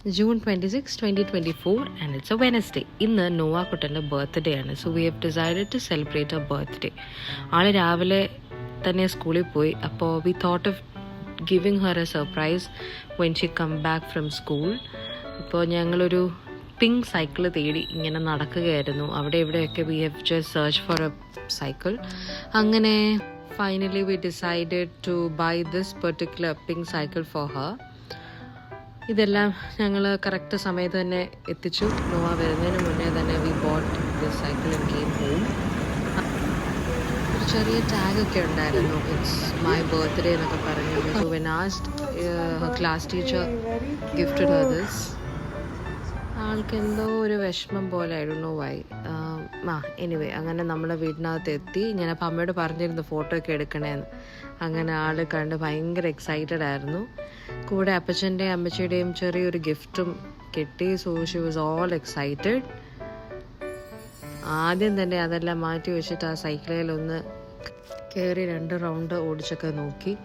June 26, 2024 and it's a Wednesday. ഇന്ന് Nova കുട്ടൻ്റെ birthday ആണ്. So we have decided to celebrate our birthday. ആൾ രാവിലെ തന്നെ സ്കൂളിൽ പോയി. അപ്പോൾ we thought of giving her a surprise when she come back from school. അപ്പോൾ ഞങ്ങളൊരു പിങ്ക് സൈക്കിൾ തേടി ഇങ്ങനെ നടക്കുകയായിരുന്നു. അവിടെ ഇവിടെയൊക്കെ we have just search for a cycle. അങ്ങനെ finally we decided to buy this particular pink cycle for her. ഇതെല്ലാം ഞങ്ങൾ കറക്റ്റ് സമയത്ത് തന്നെ എത്തിച്ചു. നോവ വരുന്നതിന് മുന്നേ തന്നെ we bought this cycle and came home. ഒരു ചെറിയ ടാഗൊക്കെ ഉണ്ടായിരുന്നു, ഇറ്റ്സ് മൈ ബർത്ത്ഡേ എന്നൊക്കെ പറഞ്ഞു. So when asked her class teacher gifted her this. ആൾക്ക് എന്തോ ഒരു വിഷമം പോലെ I don't know why. Anyway അങ്ങനെ നമ്മളെ വീടിനകത്ത് എത്തി. ഞാനപ്പോൾ അമ്മയോട് പറഞ്ഞിരുന്നു ഫോട്ടോ ഒക്കെ എടുക്കണേന്ന്. അങ്ങനെ ആൾ കണ്ട് ഭയങ്കര എക്സൈറ്റഡ് ആയിരുന്നു. കൂടെ അപ്പച്ചൻ്റെയും അമ്മച്ചിയുടെയും ചെറിയൊരു ഗിഫ്റ്റും കിട്ടി. So she was all excited. ആദ്യം തന്നെ അതെല്ലാം മാറ്റി വെച്ചിട്ട് ആ സൈക്കിളിലൊന്ന് കയറി 2 റൗണ്ട് ഓടിച്ചൊക്കെ നോക്കി.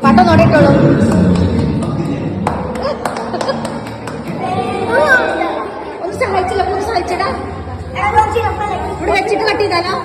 പട്ടം നോടിയിട്ടുള്ളൂ. ഒന്ന് സഹായിച്ചില്ല, ഒന്ന് സഹായിച്ചടാ. ഇവിടെ വെച്ചിട്ട് കട്ട് ചെയ്താലോ?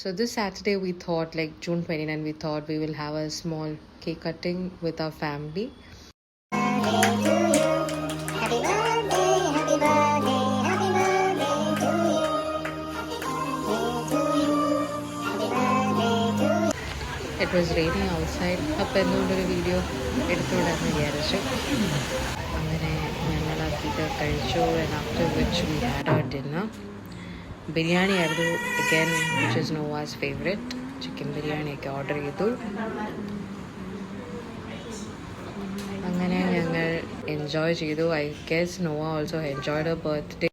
So this Saturday we thought, like June 29, we thought we will have a small cake cutting with our family. It was raining outside. അപ്പോൾ എന്തുകൊണ്ടൊരു വീഡിയോ എടുത്തുവിടാമെന്ന് വിചാരിച്ചു. അങ്ങനെ ഞങ്ങളത് കഴിച്ചു. And after which we had our dinner. Biryani ആയിരുന്നു again, which is Nova's favourite. Chicken ബിരിയാണിയൊക്കെ order ചെയ്തു. അങ്ങനെ ഞങ്ങൾ എൻജോയ് ചെയ്തു. I guess Nova also enjoyed her birthday.